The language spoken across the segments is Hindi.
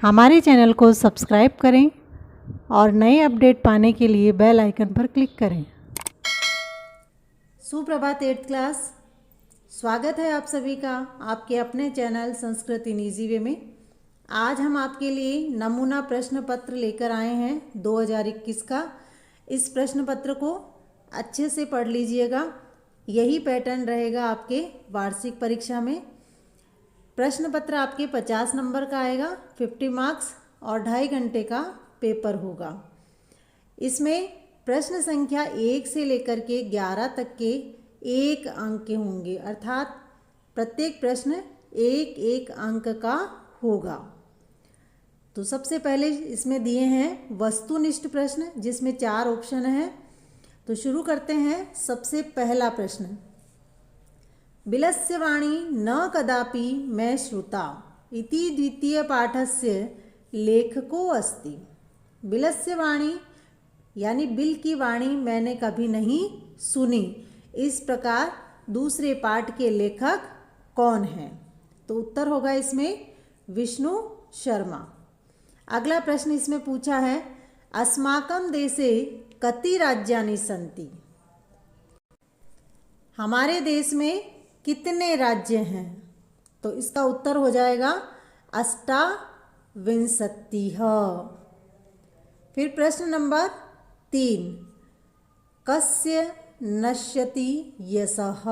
हमारे चैनल को सब्सक्राइब करें और नए अपडेट पाने के लिए बेल आइकन पर क्लिक करें। सुप्रभात 8th क्लास, स्वागत है आप सभी का आपके अपने channel Sanskrit in easy way में। आज हम आपके लिए नमूना प्रश्न पत्र लेकर आए हैं 2021 का। इस प्रश्न पत्र को अच्छे से पढ़ लीजिएगा, यही पैटर्न रहेगा आपके वार्षिक परीक्षा में। प्रश्न पत्र आपके 50 नंबर का आएगा, 50 मार्क्स और 2.5 घंटे का पेपर होगा। इसमें प्रश्न संख्या 1 से लेकर के 11 तक के 1 अंक के होंगे, अर्थात प्रत्येक प्रश्न 1-1 अंक का होगा। तो सबसे पहले इसमें दिए हैं वस्तुनिष्ठ प्रश्न, जिसमें 4 ऑप्शन हैं। तो शुरू करते हैं। सबसे पहला प्रश्न, बिलस्य वाणी न कदापि मैं श्रुता इति द्वितीय पाठस्य लेखको अस्ति। बिलस्य वाणी यानी बिल की वाणी मैंने कभी नहीं सुनी, इस प्रकार दूसरे पाठ के लेखक कौन हैं? तो उत्तर होगा इसमें विष्णु शर्मा। अगला प्रश्न इसमें पूछा है, अस्माकं देशे कति राज्यानि सन्ति। हमारे देश में कितने राज्य हैं? तो इसका उत्तर हो जाएगा 28। फिर प्रश्न नंबर 3, कस्य नश्यति यशः।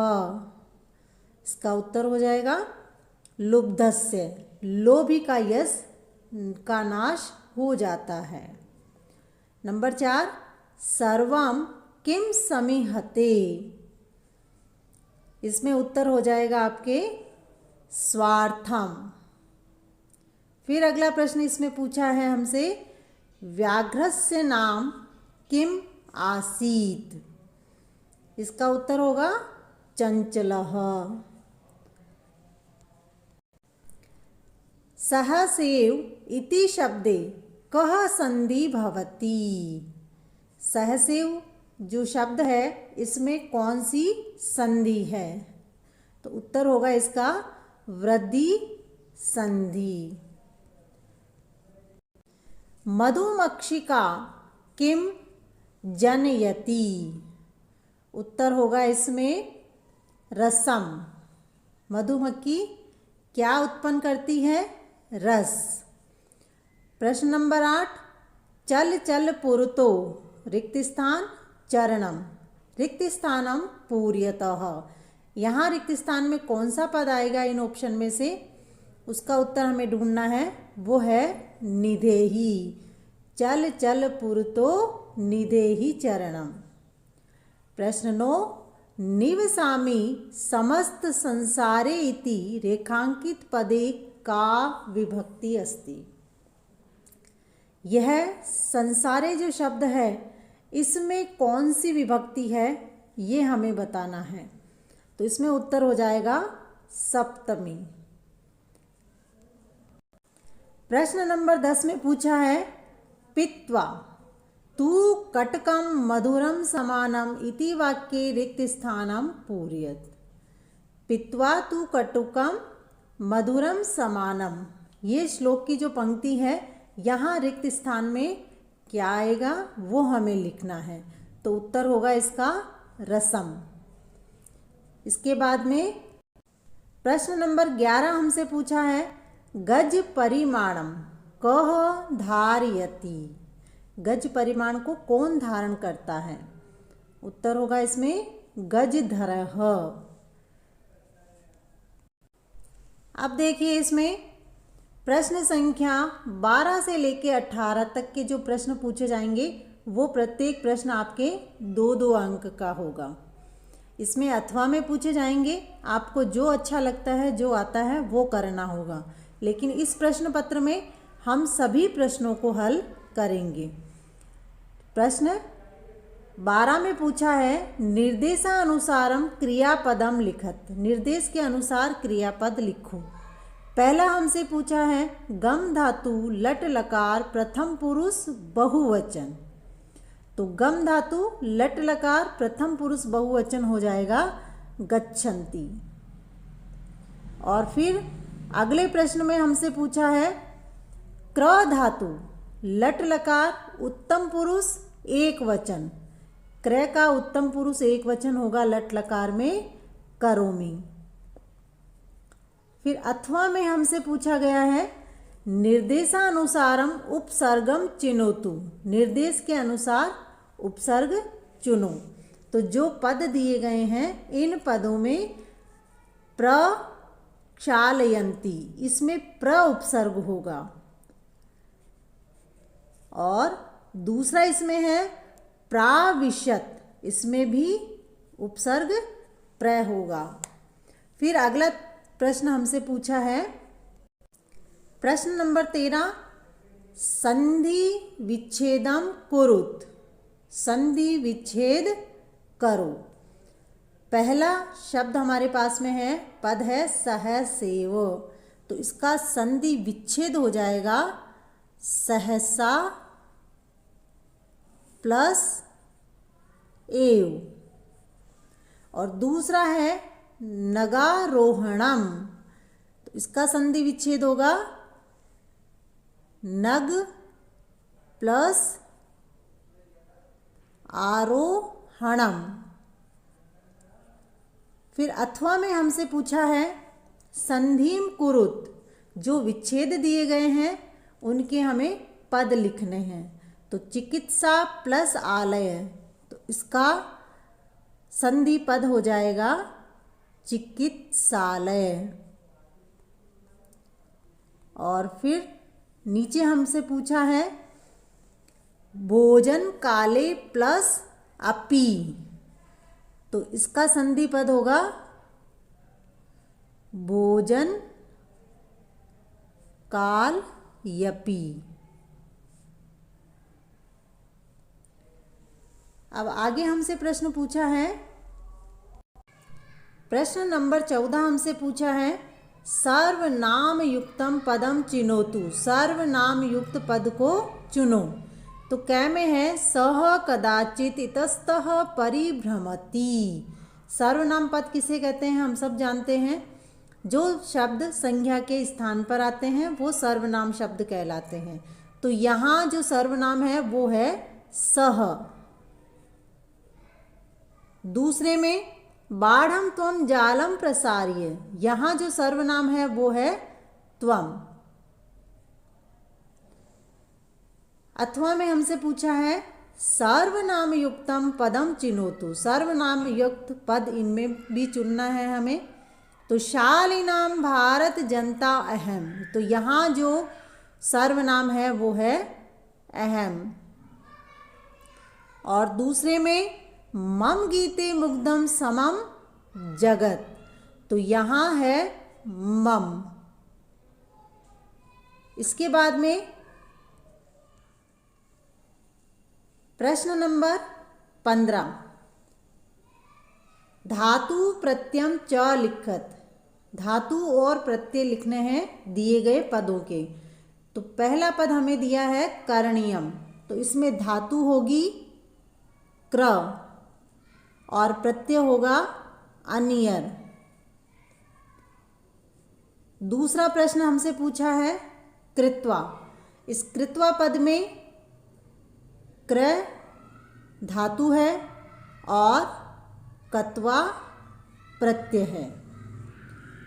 इसका उत्तर हो जाएगा लुब्धस्य, लोभी का यश का नाश हो जाता है। नंबर 4, सर्वं किम समीहते। इसमें उत्तर हो जाएगा आपके स्वार्थम। फिर अगला प्रश्न इसमें पूछा है हमसे, व्याघ्रस्य नाम किम आसीत। इसका उत्तर होगा चंचलः। सहसेव इति शब्दे कः संधि भवति। सहसेव जो शब्द है इसमें कौन सी संधि है? तो उत्तर होगा इसका वृद्धि संधि। मधुमक्षिका किम जनयति। उत्तर होगा इसमें रसम। मधुमक्खी क्या उत्पन्न करती है? रस। प्रश्न नंबर 8, चल चल पुरतो रिक्त स्थान चरणम रिक्त स्थानम पूर्यतः। यहाँ रिक्त स्थान में कौन सा पद आएगा इन ऑप्शन में से? उसका उत्तर हमें ढूंढना है, वो है निधेहि। चल चल पुरतो निधेहि चरणम। प्रश्न 9, निवसामि समस्त संसारे इति रेखांकित पदे का विभक्ति अस्ति। यह संसारे जो शब्द है इसमें कौन सी विभक्ति है, ये हमें बताना है। तो इसमें उत्तर हो जाएगा सप्तमी। प्रश्न नंबर 10 में पूछा है, पित्वा तू कटकम मधुरम समानम इति वाक्ये रिक्त स्थानम पूरयत। पित्वा तू कटुकम मधुरम समानम, ये श्लोक की जो पंक्ति है, यहाँ रिक्त स्थान में क्या आएगा वो हमें लिखना है। तो उत्तर होगा इसका रसम। इसके बाद में प्रश्न नंबर 11 हमसे पूछा है, गज परिमाणम कह धारयति। गज परिमाण को कौन धारण करता है? उत्तर होगा इसमें गजधरः। अब देखिए इसमें प्रश्न संख्या 12 से लेके 18 तक के जो प्रश्न पूछे जाएंगे वो प्रत्येक प्रश्न आपके 2-2 अंक का होगा। इसमें अथवा में पूछे जाएंगे, आपको जो अच्छा लगता है, जो आता है वो करना होगा। लेकिन इस प्रश्न पत्र में हम सभी प्रश्नों को हल करेंगे। प्रश्न 12 में पूछा है, निर्देशानुसारम क्रियापदम लिखत। निर्देश के अनुसार क्रियापद लिखो। पहला हमसे पूछा है, गम धातु लट लकार प्रथम पुरुष बहुवचन। तो गम धातु लट लकार प्रथम पुरुष बहुवचन हो जाएगा गच्छन्ति। और फिर अगले प्रश्न में हमसे पूछा है, क्र धातु, लट लकार उत्तम पुरुष एक वचन, क्र का उत्तम पुरुष एक वचन होगा लट लकार में करोमि। फिर अथवा में हमसे पूछा गया है निर्देशानुसारम उपसर्गम चिनोतु, निर्देश के अनुसार उपसर्ग चुनो। तो जो पद दिए गए हैं इन पदों में प्रक्षालयन्ति, इसमें प्र उपसर्ग होगा, और दूसरा इसमें है प्राविशत, इसमें भी उपसर्ग प्र होगा। फिर अगला प्रश्न हमसे पूछा है प्रश्न नंबर 13, संधि विच्छेदम कुरुत, संधि विच्छेद करो। पहला शब्द हमारे पास में है, पद है सहसेव, तो इसका संधि विच्छेद हो जाएगा सहसा प्लस एव। और दूसरा है नगारोहणम, तो इसका संधि विच्छेद होगा नग प्लस आरोहणम। फिर अथवा में हमसे पूछा है संधिम कुरुत, जो विच्छेद दिए गए हैं उनके हमें पद लिखने हैं। तो चिकित्सा प्लस आलय, तो इसका संधि पद हो जाएगा चिकित्सालय। और फिर नीचे हमसे पूछा है भोजन काले प्लस अपी, तो इसका संधि पद होगा भोजन काल यपी। अब आगे हमसे प्रश्न पूछा है, प्रश्न नंबर 14 हमसे पूछा है सर्वनाम युक्तम पदम चिनोतु, सर्वनाम युक्त पद को चुनो। तो कै में है सह कदाचित इतस्तः परिभ्रमति। सर्वनाम पद किसे कहते हैं हम सब जानते हैं, जो शब्द संज्ञा के स्थान पर आते हैं वो सर्वनाम शब्द कहलाते हैं। तो यहाँ जो सर्वनाम है वो है सह। दूसरे में बाढ़म त्वम जालम प्रसार्य, यहाँ जो सर्वनाम है वो है त्वम। अथवा में हमसे पूछा है सर्वनाम युक्तम पदम चिनोतु, सर्वनाम युक्त पद इनमें भी चुनना है हमें। तो शालिनाम भारत जनता अहम, तो यहाँ जो सर्वनाम है वो है अहम। और दूसरे में मम गीते मुग्धम समम जगत, तो यहाँ है मम। इसके बाद में प्रश्न नंबर 15, धातु प्रत्ययम च लिखत, धातु और प्रत्यय लिखने हैं दिए गए पदों के। तो पहला पद हमें दिया है करणीयम, तो इसमें धातु होगी क्र और प्रत्यय होगा अनियर। दूसरा प्रश्न हमसे पूछा है कृत्वा, इस कृत्वा पद में क्र धातु है और कत्वा प्रत्यय है।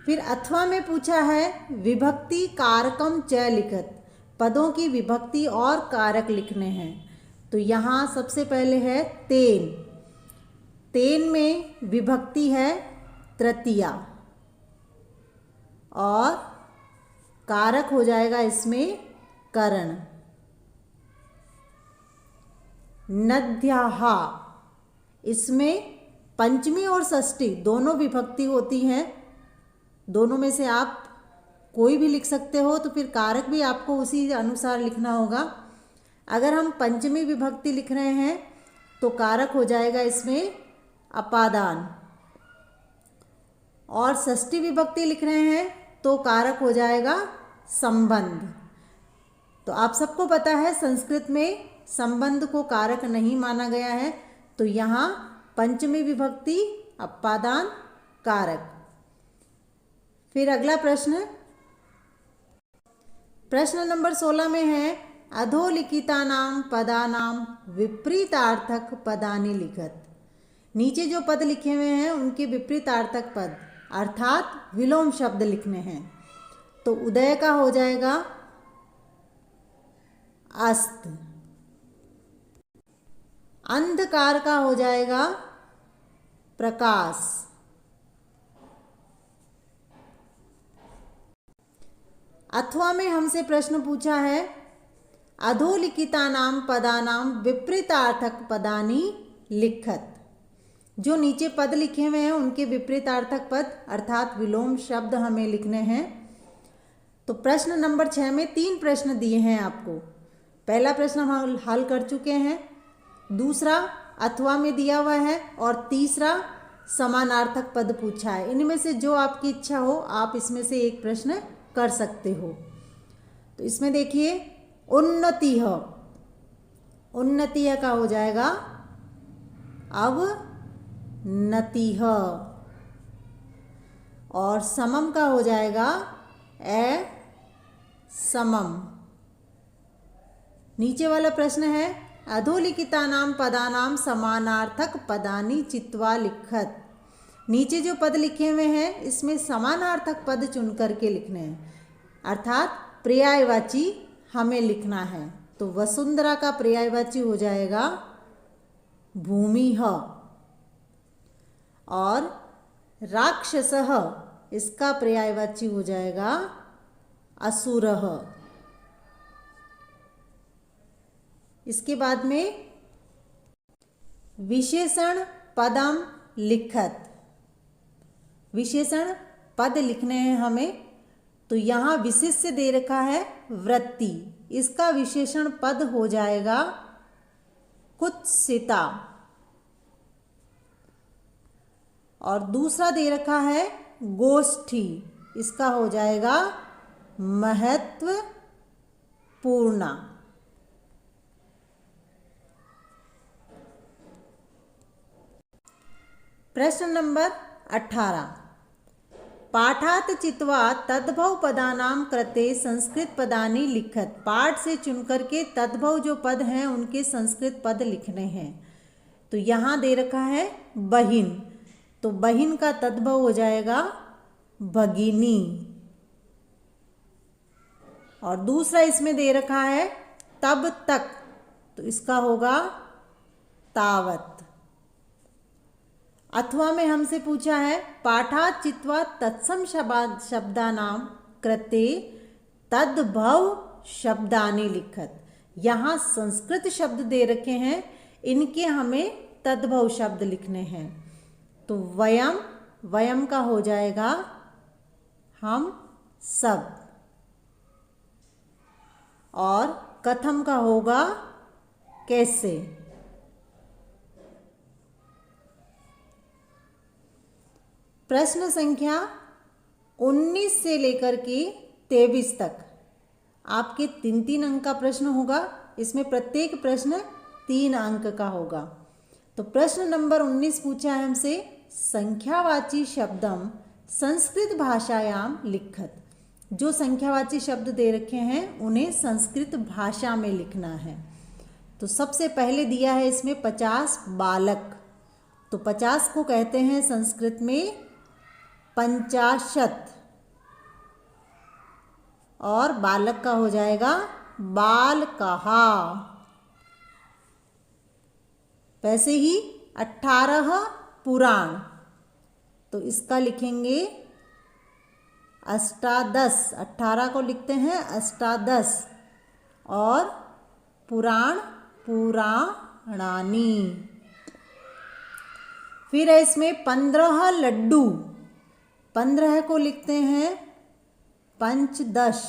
फिर अथवा में पूछा है विभक्ति कारकम च लिखत, पदों की विभक्ति और कारक लिखने हैं। तो यहाँ सबसे पहले है तेन, तेन में विभक्ति है तृतीया और कारक हो जाएगा इसमें करण। नद्याहा, इसमें पंचमी और षष्ठी दोनों विभक्ति होती हैं, दोनों में से आप कोई भी लिख सकते हो, तो फिर कारक भी आपको उसी अनुसार लिखना होगा। अगर हम पंचमी विभक्ति लिख रहे हैं तो कारक हो जाएगा इसमें अपादान, और षष्ठी विभक्ति लिख रहे हैं तो कारक हो जाएगा संबंध। तो आप सबको पता है संस्कृत में संबंध को कारक नहीं माना गया है, तो यहाँ पंचमी विभक्ति अपादान कारक। फिर अगला प्रश्न प्रश्न नंबर 16 में है अधोलिखितानां पदानां विपरीतार्थक पदानि लिखत। नीचे जो पद लिखे हुए हैं उनके विपरीतार्थक पद अर्थात विलोम शब्द लिखने हैं। तो उदय का हो जाएगा अस्त, अंधकार का हो जाएगा प्रकाश, अथवा में हमसे प्रश्न पूछा है अधोलिखितानां पदानां विपरीतार्थक पदानि लिखत। जो नीचे पद लिखे हुए हैं उनके विपरीतार्थक पद अर्थात विलोम शब्द हमें लिखने हैं। तो प्रश्न नंबर 6 में 3 प्रश्न दिए हैं आपको। पहला प्रश्न हम हल कर चुके हैं, दूसरा अथवा में दिया हुआ है और तीसरा समानार्थक पद पूछा है। इनमें से जो आपकी इच्छा हो आप इसमें से एक प्रश्न कर सकते हो। तो इसमें देखिए उन्नतिः, उन्नतिः का हो जाएगा अवनतिः और समम का हो जाएगा समम। नीचे वाला प्रश्न है अधोलिखितानां पदानां समानार्थक पदानि चित्वा लिखत। नीचे जो पद लिखे हुए हैं इसमें समानार्थक पद चुन करके लिखने हैं अर्थात पर्यायवाची हमें लिखना है। तो वसुंधरा का पर्यायवाची हो जाएगा भूमिः और राक्षसः इसका पर्यायवाची हो जाएगा असुरः। इसके बाद में विशेषण पदम लिखत, विशेषण पद लिखने हैं हमें। तो यहाँ विशेष्य दे रखा है वृत्ति, इसका विशेषण पद हो जाएगा कुत्सिता और दूसरा दे रखा है गोष्ठी, इसका हो जाएगा महत्वपूर्ण। प्रश्न नंबर 18 पाठात चित्वा तद्भव पदानां कृते संस्कृत पदानि लिखत। पाठ से चुनकर के तद्भव जो पद हैं उनके संस्कृत पद लिखने हैं। तो यहाँ दे रखा है बहिन, तो बहिन का तद्भव हो जाएगा भगिनी और दूसरा इसमें दे रखा है तब तक, तो इसका होगा तावत। अथवा में हमसे पूछा है पाठात चित्वा तत्सम शब्दानां कृते तद्भव शब्दानि लिखत। यहाँ संस्कृत शब्द दे रखे हैं, इनके हमें तद्भव शब्द लिखने हैं। तो वयम, वयम का हो जाएगा हम सब और कथम का होगा कैसे। प्रश्न संख्या 19 से लेकर के 23 तक आपके 3-3 अंक का प्रश्न होगा। इसमें प्रत्येक प्रश्न 3 अंक का होगा। तो प्रश्न नंबर 19 पूछा है हमसे संख्यावाची शब्दम संस्कृत भाषायां लिखत। जो संख्यावाची शब्द दे रखे हैं उन्हें संस्कृत भाषा में लिखना है। तो सबसे पहले दिया है इसमें 50 बालक, तो 50 को कहते हैं संस्कृत में 50 और बालक का हो जाएगा बालकहा। वैसे ही 18 पुराण, तो इसका लिखेंगे अष्टादश, 18 को लिखते हैं अष्टादश और पुराण पुराणानी। फिर है इसमें 15 लड्डू, 15 को लिखते हैं पंचदश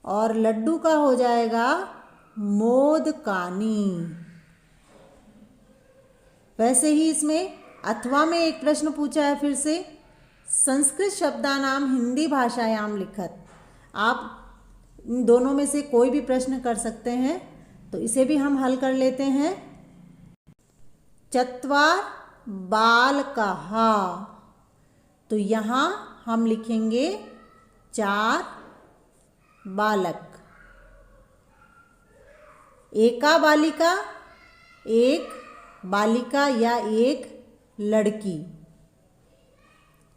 और लड्डू का हो जाएगा मोदकानी। वैसे ही इसमें अथवा में एक प्रश्न पूछा है फिर से संस्कृत शब्दानां हिंदी भाषायां लिखत। आप इन दोनों में से कोई भी प्रश्न कर सकते हैं, तो इसे भी हम हल कर लेते हैं। चत्वार बालकः, तो यहाँ हम लिखेंगे 4 बालक। एका बालिका, एक बालिका या एक लड़की।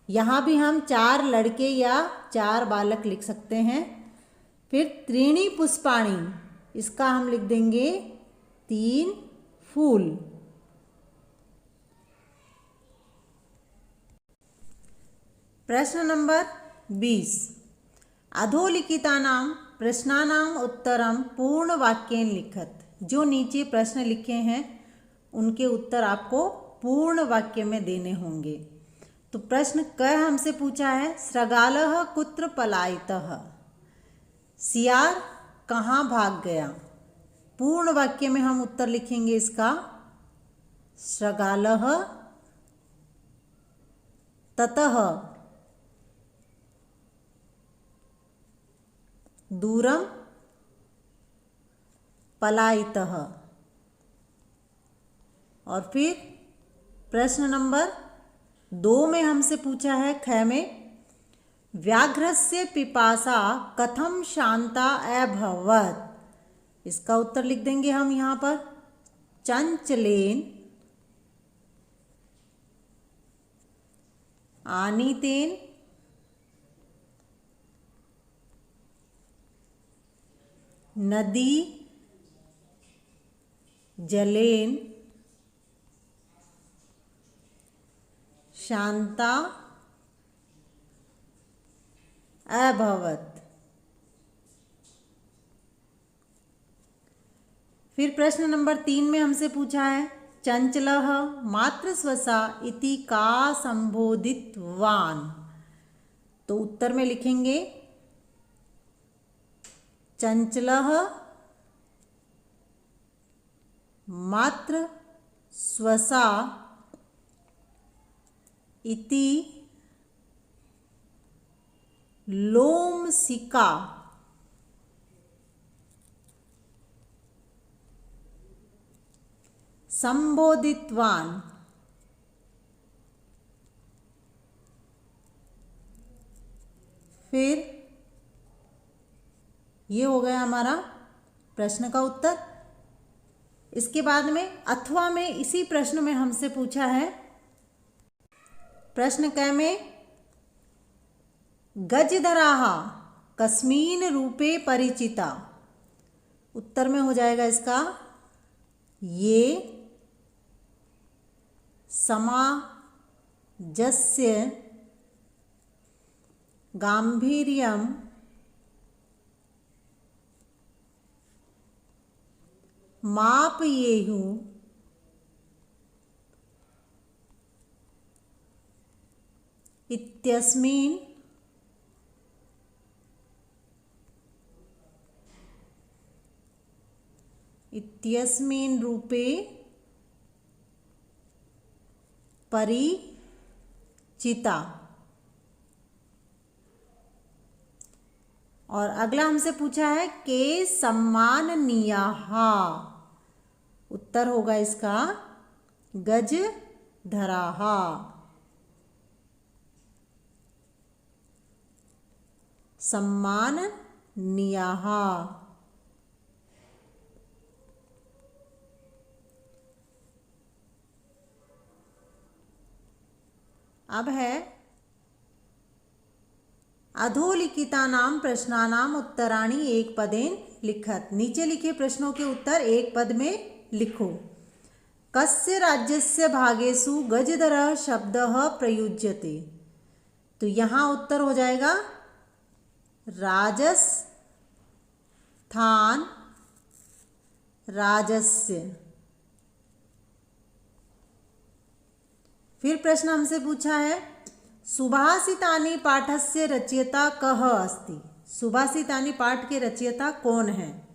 यहाँ भी हम 4 लड़के या 4 बालक लिख सकते हैं। फिर त्रीणी पुष्पाणि, इसका हम लिख देंगे 3 फूल। प्रश्न नंबर 20। अधोलिखितानां प्रश्नानाम् उत्तरं पूर्ण वाक्येन लिखत। जो नीचे प्रश्न लिखे हैं उनके उत्तर आपको पूर्ण वाक्य में देने होंगे। तो प्रश्न क हमसे पूछा है, सृगालः कुत्र पलायितः, सियार कहाँ भाग गया। पूर्ण वाक्य में हम उत्तर लिखेंगे इसका, सृगालः ततः दूरं पलायितः। और फिर प्रश्न नंबर 2 में हमसे पूछा है, ख में, व्याघ्रस्य पिपासा कथम शांता अभवत्। इसका उत्तर लिख देंगे हम यहाँ पर, चंचलेन आनीतेन नदी जलेन शांता अभवत्। फिर प्रश्न नंबर 3 में हमसे पूछा है, चंचलः मातृस्वसा इति का संबोधितवान्। तो उत्तर में लिखेंगे, चंचलः मातृस्वसा इति लोमशिका संबोधितवान्। फिर ये हो गया हमारा प्रश्न का उत्तर। इसके बाद में अथवा में इसी प्रश्न में हमसे पूछा है, प्रश्न क में, गजधराः कस्मिन् रूपे परिचिता। उत्तर में हो जाएगा इसका, ये समाजस्य गांभीर्यं मापयेयुः इत्यस्मिन् रूपे परिचिता। और अगला हमसे पूछा है, के सम्माननीयाः। उत्तर होगा इसका, गजधराः। सम्माननीयाः। अब है अधोलिखितानां प्रश्नानाम् उत्तराणि एक पदेन लिखत। नीचे लिखे प्रश्नों के उत्तर एक पद में लिखो। कस्य राज्यस्य भागेषु गजधरः शब्दः प्रयुज्यते। तो यहाँ उत्तर हो जाएगा, राजस्थान राज्यस्य। फिर प्रश्न हमसे पूछा है, सुभाषितानि पाठस्य रचयिता कः अस्ति। सुभाषितानि पाठ के रचयिता कौन है।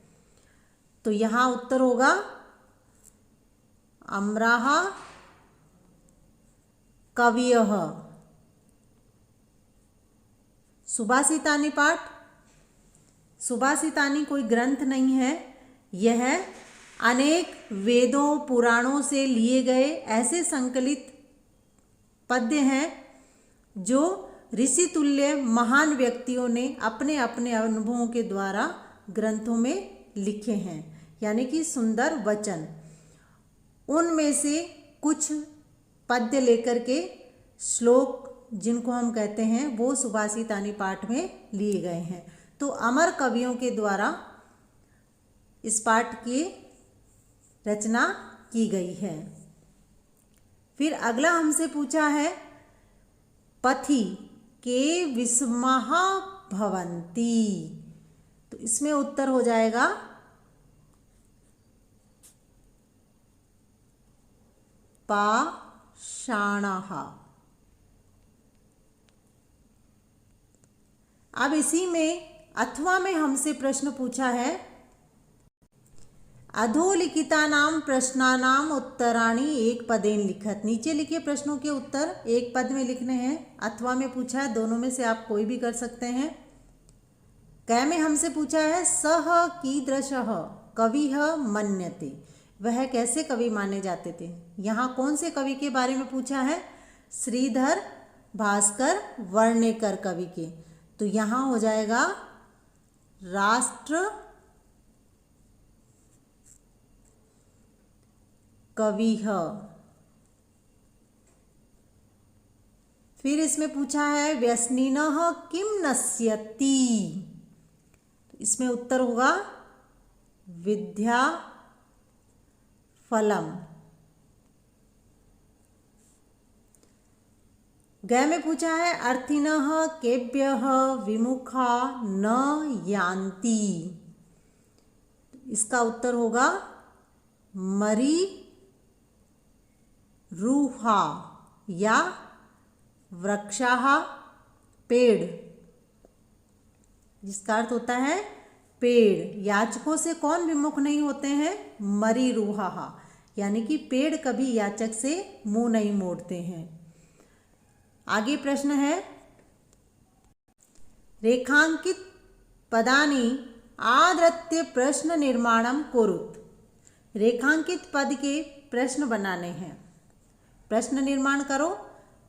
तो यहाँ उत्तर होगा, अमराः कवयः। सुभाषितानि पाठ, सुभाषितानि कोई ग्रंथ नहीं है, यह अनेक वेदों पुराणों से लिए गए ऐसे संकलित पद्य हैं जो ऋषि तुल्य महान व्यक्तियों ने अपने अपने अनुभवों के द्वारा ग्रंथों में लिखे हैं, यानी कि सुंदर वचन। उनमें से कुछ पद्य लेकर के श्लोक जिनको हम कहते हैं वो सुभाषितानी पाठ में लिए गए हैं। तो अमर कवियों के द्वारा इस पाठ की रचना की गई है। फिर अगला हमसे पूछा है, पथि के विस्मः भवन्ति। तो इसमें उत्तर हो जाएगा पाषाणः। अब इसी में अथवा में हमसे प्रश्न पूछा है, अधोलिखितानां प्रश्नानां उत्तराणि एक पदेन लिखत। नीचे लिखे प्रश्नों के उत्तर एक पद में लिखने हैं। अथवा में पूछा है, दोनों में से आप कोई भी कर सकते हैं। क में हमसे पूछा है, सह कीदृशः कविः मन्यते। वह कैसे कवि माने जाते थे। यहाँ कौन से कवि के बारे में पूछा है, श्रीधर भास्कर वर्णेकर कवि के। तो यहाँ हो जाएगा राष्ट्र कविः। फिर इसमें पूछा है, व्यसनिनः किं नश्यति। इसमें उत्तर होगा विद्या फलम। ग में पूछा है, अर्थिनः केभ्यः विमुखा न यान्ति। इसका उत्तर होगा मरी रूहा या वृक्षाः पेड़, जिसका अर्थ होता है पेड़। याचकों से कौन विमुख नहीं होते हैं, मरी रूहा, यानी कि पेड़ कभी याचक से मुंह नहीं मोड़ते हैं। आगे प्रश्न है, रेखांकित पदानि आदृत्य प्रश्न निर्माणम कुरुत। रेखांकित पद के प्रश्न बनाने हैं, प्रश्न निर्माण करो।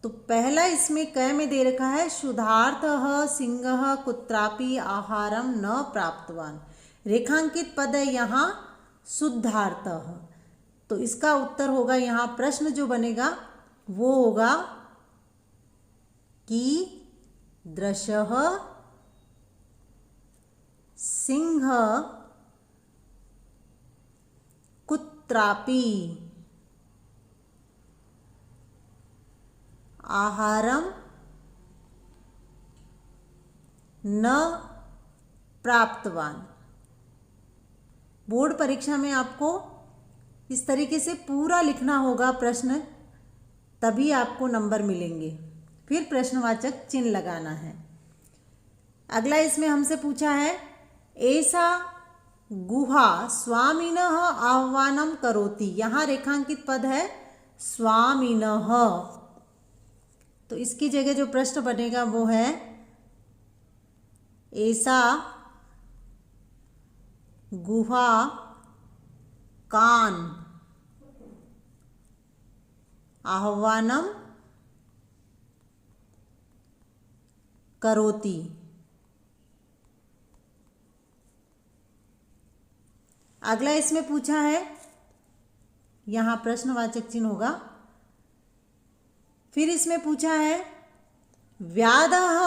तो पहला इसमें क में दे रखा है, क्षुधार्तः सिंहः कुत्रापि आहारम न प्राप्तवान। रेखांकित पद है यहाँ शुद्धार्थः। तो इसका उत्तर होगा, यहाँ प्रश्न जो बनेगा वो होगा कि दृशः सिंह कुत्रापि आहारम न प्राप्तवान। बोर्ड परीक्षा में आपको इस तरीके से पूरा लिखना होगा प्रश्न, तभी आपको नंबर मिलेंगे। फिर प्रश्नवाचक चिन्ह लगाना है। अगला इसमें हमसे पूछा है, ऐसा गुहा स्वामिनः आह्वानम करोति। यहाँ रेखांकित पद है स्वामिनः। तो इसकी जगह जो प्रश्न बनेगा वो है, ऐसा गुहा कान आह्वानम करोति। अगला इसमें पूछा है, यहाँ प्रश्नवाचक चिन्ह होगा। फिर इसमें पूछा है, व्याधः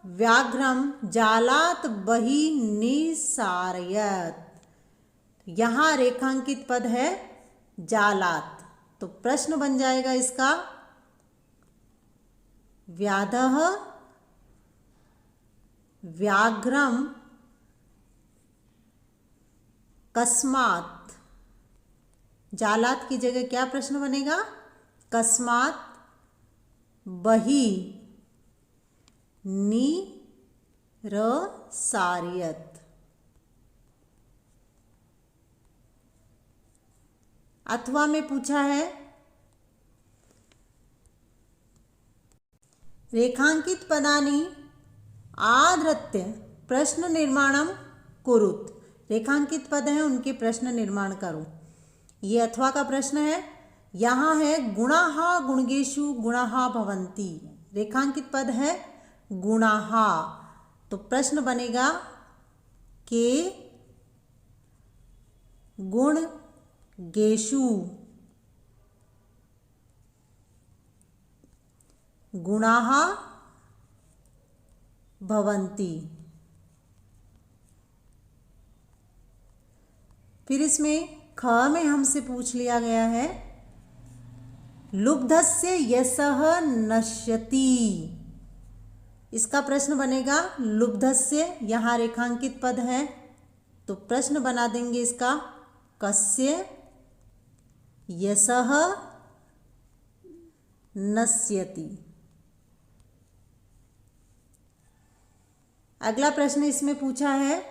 व्याघ्रम जालात बहि निसारयत। यहाँ रेखांकित पद है जालात। तो प्रश्न बन जाएगा इसका, व्याधः व्याघ्रम कस्मात्। जालात की जगह क्या प्रश्न बनेगा, कस्मात् बहि निरसार्यत। अथवा में पूछा है, रेखांकित पदानि आधृत्य प्रश्न निर्माणम कुरुत। रेखांकित पद हैं, उनके प्रश्न निर्माण करो। ये अथवा का प्रश्न है। यहाँ है, गुणाः गुणगेषु गुणाः भवन्ति। रेखांकित पद है गुणाः। तो प्रश्न बनेगा के गुण गेषु गुणाः भवन्ति। फिर इसमें ख में हमसे पूछ लिया गया है लुब्धस्य यशः नश्यति। इसका प्रश्न बनेगा लुब्धस्य, यहाँ रेखांकित पद है तो प्रश्न बना देंगे इसका कस्य यशः नश्यति। अगला प्रश्न इसमें पूछा है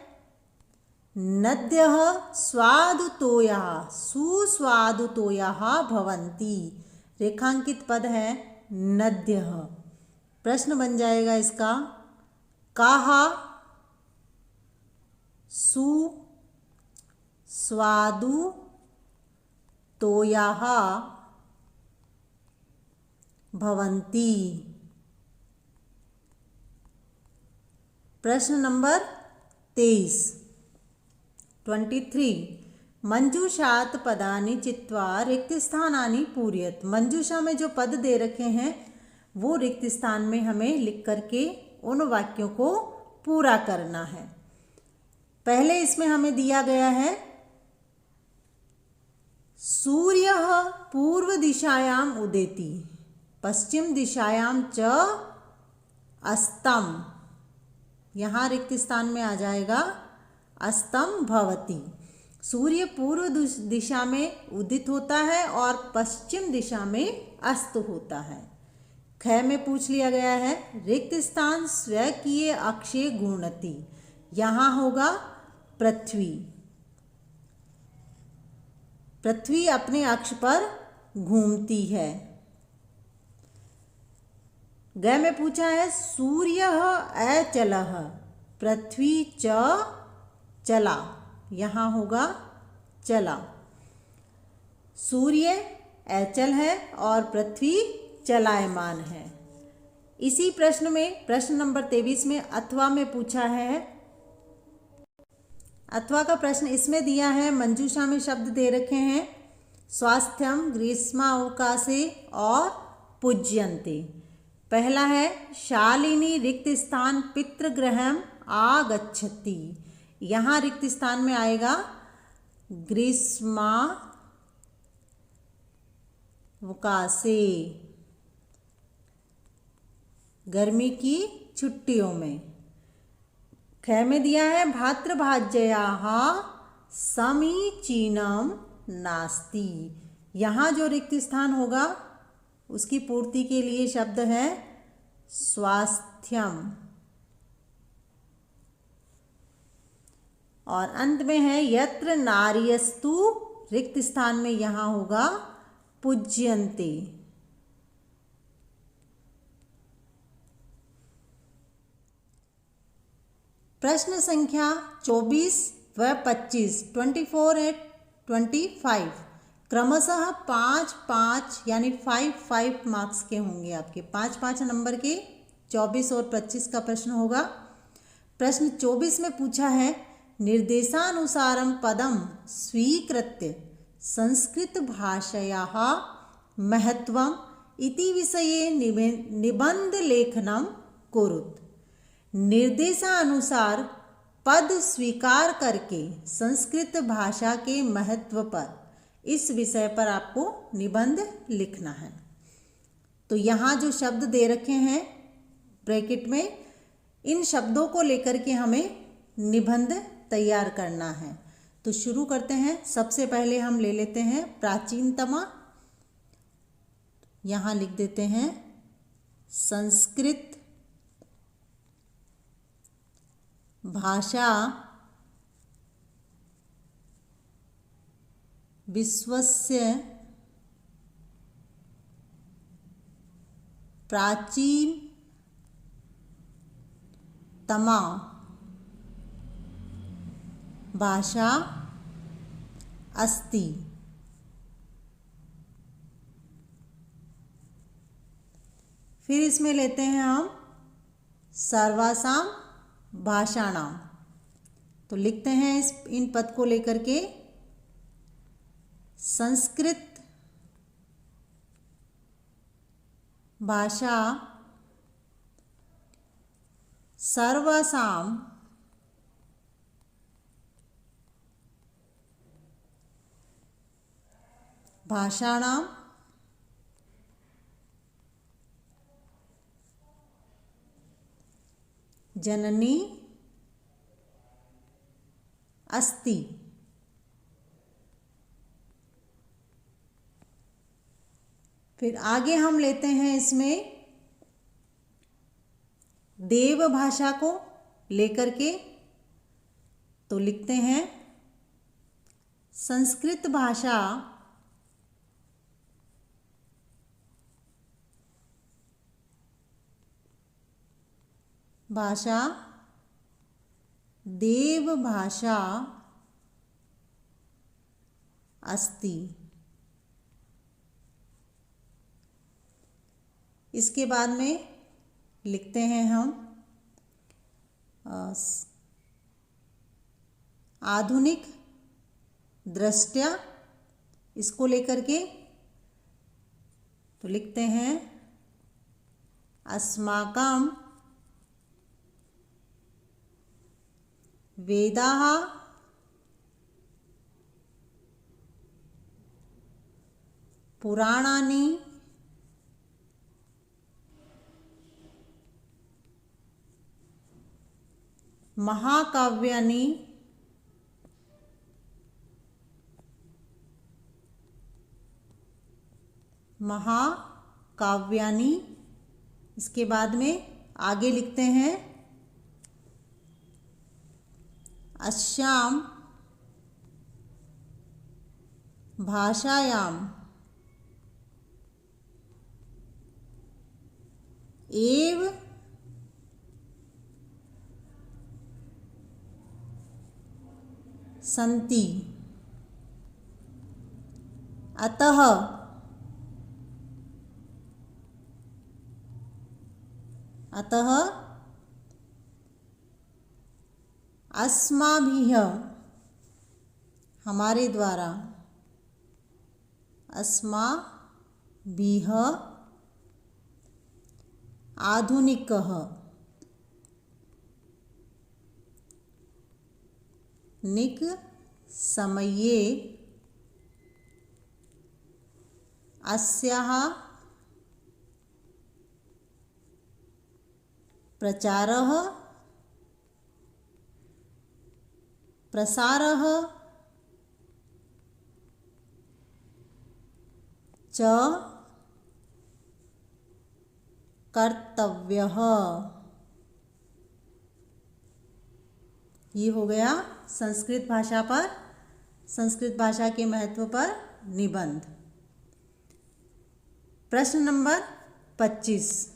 नद्यः स्वादुतोयः सुस्वादुतोयः भवन्ति। रेखांकित पद है नद्यः। प्रश्न बन जाएगा इसका काः सुस्वादुतोयः भवन्ति। प्रश्न नंबर 23 मंजूषात पदानि चित्वा रिक्त स्थानानि पूरयत। मंजूषा में जो पद दे रखे हैं वो रिक्त स्थान में हमें लिख करके उन वाक्यों को पूरा करना है। पहले इसमें हमें दिया गया है सूर्यः पूर्व दिशायाम उदेति पश्चिम दिशायाम च अस्तम। यहाँ रिक्त स्थान में आ जाएगा अस्तम भवति। सूर्य पूर्व दिशा में उदित होता है और पश्चिम दिशा में अस्त होता है। ख में पूछ लिया गया है रिक्त स्थान स्वकीय अक्षे घूर्णति। यहाँ होगा पृथ्वी। पृथ्वी अपने अक्ष पर घूमती है। ग में पूछा है सूर्यः अचलः पृथ्वी च चला। यहाँ होगा चला। सूर्य अचल है और पृथ्वी चलायमान है। इसी प्रश्न में प्रश्न नंबर 23 में अथवा में पूछा है। अथवा का प्रश्न इसमें दिया है मंजूषा में शब्द दे रखे हैं स्वास्थ्यम ग्रीष्मावकाशे और पूज्यन्ते। पहला है शालिनी रिक्त स्थान पितृगृहम आगच्छति। यहाँ रिक्त स्थान में आएगा ग्रीष्मावकाशे गर्मी की छुट्टियों में। ख में दिया है भातृभाज्ययाः समीचीनम नास्ति। यहाँ जो रिक्त स्थान होगा उसकी पूर्ति के लिए शब्द है स्वास्थ्यम। और अंत में है यत्र नार्यस्तु रिक्त स्थान में यहाँ होगा पूज्यन्ते। प्रश्न संख्या 24 व 25 24 और 25 क्रमशः 5-5 यानी 5-5 मार्क्स के होंगे आपके। 5-5 नंबर के 24 और 25 का प्रश्न होगा। प्रश्न 24 में पूछा है निर्देशानुसारं पदं स्वीकृत्य संस्कृत भाषायाः महत्वम् इति विषये निबंध लेखनं कुरुत। निर्देशानुसार पद स्वीकार करके संस्कृत भाषा के महत्व पर इस विषय पर आपको निबंध लिखना है। तो यहाँ जो शब्द दे रखे हैं ब्रैकेट में, इन शब्दों को लेकर के हमें निबंध तैयार करना है। तो शुरू करते हैं। सबसे पहले हम ले लेते हैं प्राचीनतमा। यहाँ लिख देते हैं संस्कृत भाषा विश्वस्य प्राचीनतमा भाषा अस्ति। फिर इसमें लेते हैं हम सर्वासां भाषाणां। तो लिखते हैं इन पद को लेकर के, संस्कृत भाषा सर्वासां भाषाणां जननी अस्ति। फिर आगे हम लेते हैं इसमें देव भाषा को लेकर के, तो लिखते हैं संस्कृत भाषा देव भाषा अस्ति। इसके बाद में लिखते हैं हम आधुनिक दृष्टया, इसको लेकर के, तो लिखते हैं अस्माकं वेदाः पुराणानि महाकाव्यानि इसके बाद में आगे लिखते हैं अस्यां भाषायां एव सन्ति। अतः अस्माभिः, हमारे द्वारा, अस्माभिः आधुनिकः निक समये अस्याः प्रचारः प्रसारः च कर्तव्यः। ये हो गया संस्कृत भाषा पर, संस्कृत भाषा के महत्व पर निबंध। प्रश्न नंबर 25।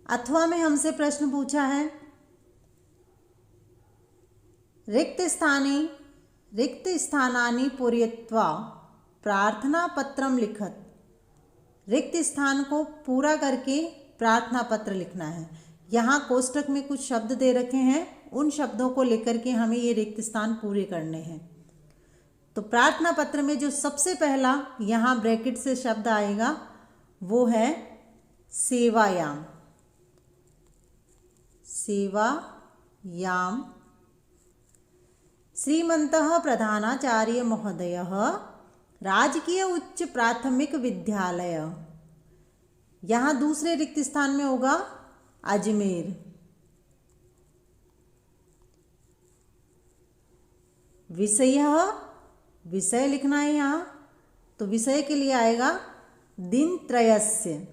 अथवा में हमसे प्रश्न पूछा है, रिक्त स्थानानि पूरयित्वा प्रार्थना पत्रम लिखत। रिक्त स्थान को पूरा करके प्रार्थना पत्र लिखना है। यहाँ कोष्टक में कुछ शब्द दे रखे हैं, उन शब्दों को लेकर के हमें ये रिक्त स्थान पूरे करने हैं। तो प्रार्थना पत्र में जो सबसे पहला यहाँ ब्रैकेट से शब्द आएगा वो है सेवायाम। सेवायाम श्रीमन्तः प्रधानाचार्य महोदयः राजकीय उच्च प्राथमिक विद्यालय। यहाँ दूसरे रिक्त स्थान में होगा अजमेर। विषय लिखना है यहाँ, तो विषय के लिए आएगा दिनत्रयस्य।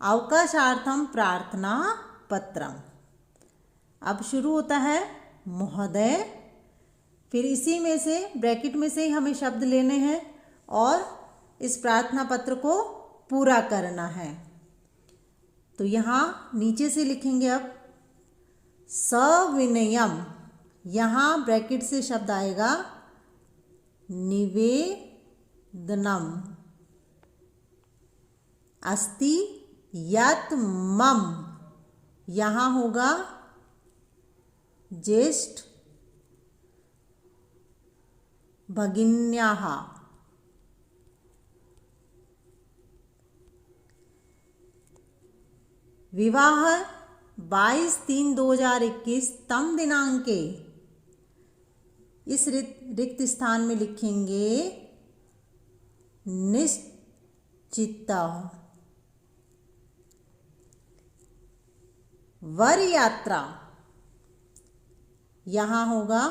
अवकाशार्थम प्रार्थना पत्रम। अब शुरू होता है महोदय, फिर इसी में से ब्रैकेट में से ही हमें शब्द लेने हैं और इस प्रार्थना पत्र को पूरा करना है। तो यहाँ नीचे से लिखेंगे अब सविनयम। यहाँ ब्रैकेट से शब्द आएगा निवेदनम अस्ति यत् मम, यहाँ होगा ज्येष्ठ भगिन्याः। विवाह 22/3/2021 तम दिनांके, इस रिक्त स्थान में लिखेंगे निश्चित। वर यात्रा, यहाँ होगा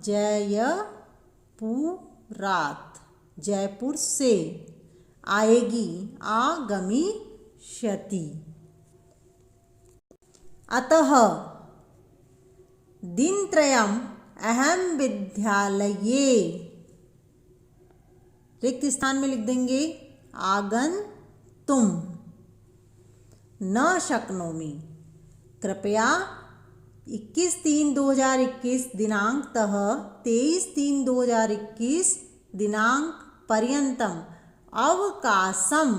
जयपुरात, जयपुर से आएगी, आगमिष्यति। अतः दिनत्रयम् अहम विद्यालये, रिक्त स्थान में लिख देंगे आगन्तुम न शक्नोमि। कृपया 21/3/2021 दिनांकतः 23/3/2021 दिनांक पर्यंतम अवकाशम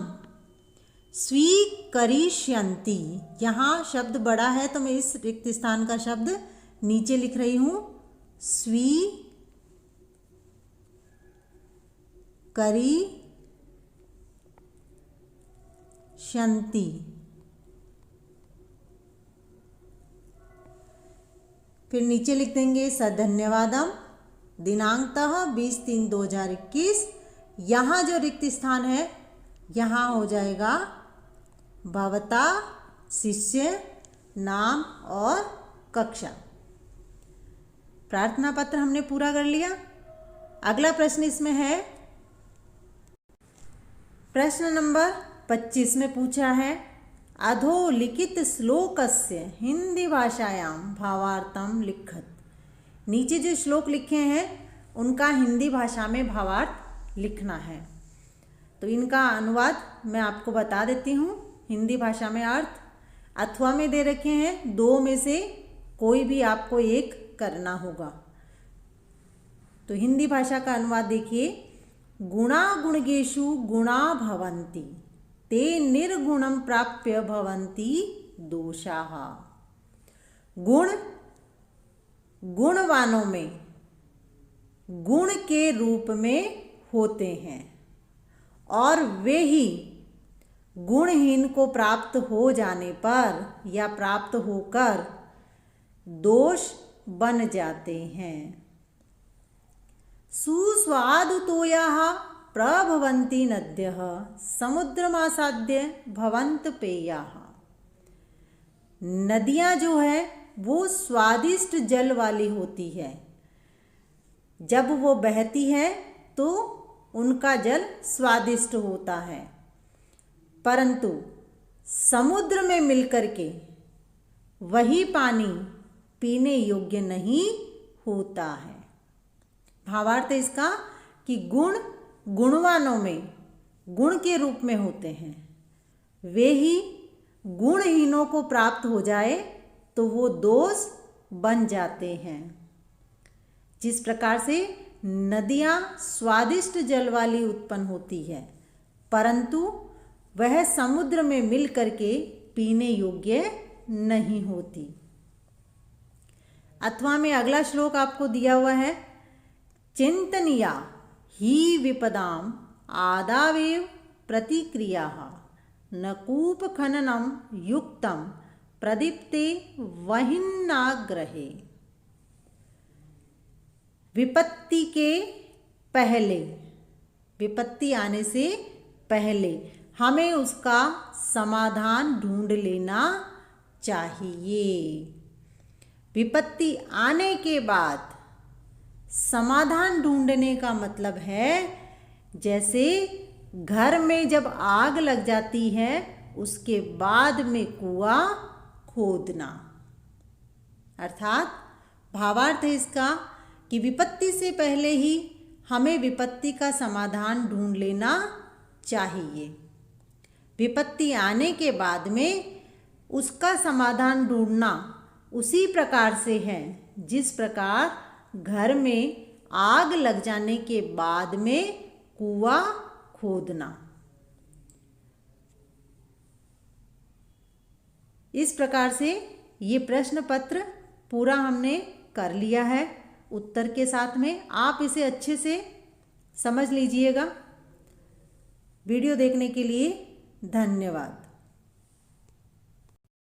स्वीकरिष्यन्ति। यहाँ शब्द बड़ा है तो मैं इस रिक्त स्थान का शब्द नीचे लिख रही हूँ, स्वीकरिष्यन्ति। फिर नीचे लिख देंगे सधन्यवादम दिनांकतः 20/3/2021। यहाँ जो रिक्त स्थान है यहाँ हो जाएगा भवता शिष्य नाम और कक्षा। प्रार्थना पत्र हमने पूरा कर लिया। अगला प्रश्न इसमें है, प्रश्न नंबर 25 में पूछा है अधोलिखित श्लोकस्य हिंदी भाषायां भावार्थम लिखत। नीचे जो श्लोक लिखे हैं उनका हिंदी भाषा में भावार्थ लिखना है। तो इनका अनुवाद मैं आपको बता देती हूँ। हिंदी भाषा में अर्थ अथवा में दे रखे हैं, दो में से कोई भी आपको एक करना होगा। तो हिंदी भाषा का अनुवाद देखिए, गुणा गुणगेषु गुणा भवन्ति ते निर्गुणं प्राप्य भवन्ति दोषाः। गुण गुणवानों में गुण के रूप में होते हैं और वे ही गुणहीन को प्राप्त हो जाने पर या प्राप्त होकर दोष बन जाते हैं। सुस्वादुतोयाः प्रभवन्ति नद्यः समुद्रमासाद्य भवन्त पेयाः। नदियाँ जो है वो स्वादिष्ट जल वाली होती है। जब वो बहती है तो उनका जल स्वादिष्ट होता है, परंतु समुद्र में मिलकर के वही पानी पीने योग्य नहीं होता है। भावार्थ है इसका कि गुण गुणवानों में गुण के रूप में होते हैं, वे ही गुणहीनों को प्राप्त हो जाए तो वो दोष बन जाते हैं। जिस प्रकार से नदियाँ स्वादिष्ट जल वाली उत्पन्न होती है, परंतु वह समुद्र में मिल करके पीने योग्य नहीं होती। अथवा में अगला श्लोक आपको दिया हुआ है, चिंतनीया ही विपदाम आदावेव प्रतिक्रियाः न कूप खननम युक्तम प्रदीप्ते वहिन्नाग्रहे। विपत्ति के पहले, विपत्ति आने से पहले हमें उसका समाधान ढूंढ लेना चाहिए। विपत्ति आने के बाद समाधान ढूंढने का मतलब है जैसे घर में जब आग लग जाती है उसके बाद में कुआं खोदना। अर्थात भावार्थ है इसका कि विपत्ति से पहले ही हमें विपत्ति का समाधान ढूंढ लेना चाहिए। विपत्ति आने के बाद में उसका समाधान ढूंढना उसी प्रकार से है जिस प्रकार घर में आग लग जाने के बाद में कुआं खोदना। इस प्रकार से ये प्रश्न पत्र पूरा हमने कर लिया है उत्तर के साथ में। आप इसे अच्छे से समझ लीजिएगा। वीडियो देखने के लिए धन्यवाद।